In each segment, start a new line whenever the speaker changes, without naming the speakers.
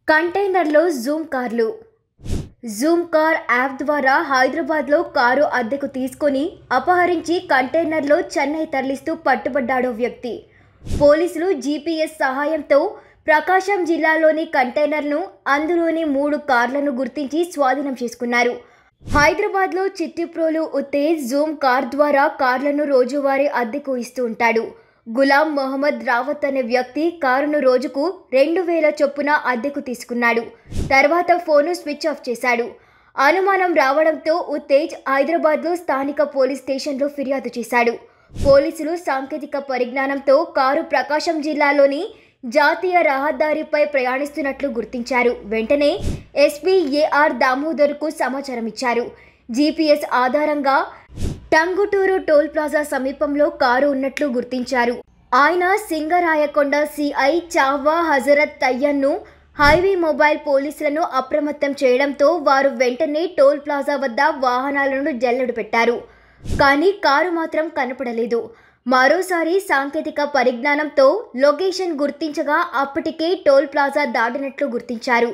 కంటైనర్లో Zoom car app ద్వారా హైదరాబాద్లో కారు అద్దెకు తీసుకొని అపహరించి కంటైనర్లో చెన్నై తరలిస్తూ పట్టుబడ్డాడో వ్యక్తి. పోలీసులు జీపీఎస్ సహాయంతో ప్రకాశం జిల్లాలోని కంటైనర్ను, అందులోని 3 కార్లను గుర్తించి స్వాధీనం చేసుకున్నారు. హైదరాబాద్లో చిట్టిప్రోలు ఉత్తేజ్ జూమ్ కార్ ద్వారా కార్లను రోజువారీ అద్దెకు ఇస్తూ ఉంటాడు. గులాం మొహమ్మద్ రావత్ అనే వ్యక్తి కారును రోజుకు 2000 చొప్పున అద్దెకు తీసుకున్నాడు. తర్వాత ఫోను స్విచ్ ఆఫ్ చేశాడు. అనుమానం రావడంతో ఉత్తేజ్ హైదరాబాద్లో స్థానిక పోలీస్ స్టేషన్లో ఫిర్యాదు చేశాడు. పోలీసులు సాంకేతిక పరిజ్ఞానంతో కారు ప్రకాశం జిల్లాలోని జాతీయ రహదారిపై ప్రయాణిస్తున్నట్లు గుర్తించారు. వెంటనే ఎస్పీ ఏఆర్ దామోదర్కు సమాచారం ఇచ్చారు. జీపీఎస్ ఆధారంగా టంగుటూరు టోల్ ప్లాజా సమీపంలో కారు ఉన్నట్లు గుర్తించారు. ఆయన సింగరాయకొండ సిఐ చావ్వా హజరత్ తయ్యన్ను హైవే మొబైల్ పోలీసులను అప్రమత్తం చేయడంతో వారు వెంటనే టోల్ ప్లాజా వద్ద వాహనాలను జల్లెడ పెట్టారు. కానీ కారు మాత్రం కనపడలేదు. మరోసారి సాంకేతిక పరిజ్ఞానంతో లొకేషన్ గుర్తించగా అప్పటికే టోల్ ప్లాజా దాటినట్లు గుర్తించారు.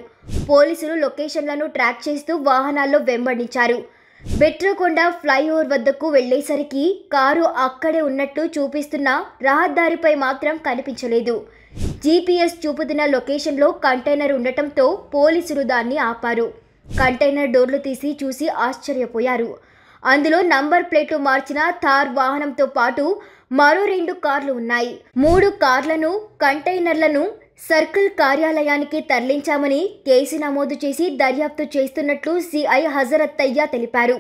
పోలీసులు లొకేషన్లను ట్రాక్ చేస్తూ వాహనాల్లో వెంబడించారు. బెట్రకొండ ఫ్లైఓవర్ వద్దకు వెళ్లేసరికి కారు అక్కడే ఉన్నట్టు చూపిస్తున్న రహదారిపై మాత్రం కనిపించలేదు. జీపీఎస్ చూపుతున్న లొకేషన్లో కంటైనర్ ఉండటంతో పోలీసులు దాన్ని ఆపారు. కంటైనర్ డోర్లు తీసి చూసి ఆశ్చర్యపోయారు. అందులో నంబర్ ప్లేట్లు మార్చిన థార్ వాహనంతో పాటు మరో 2 కార్లు ఉన్నాయి. 3 కార్లను, కంటైనర్లను సర్కిల్ కార్యాలయానికి తరలించామని కేసు నమోదు చేసి దర్యాప్తు చేస్తున్నట్లు సిఐ హజరత్ తయ్య తెలిపారు.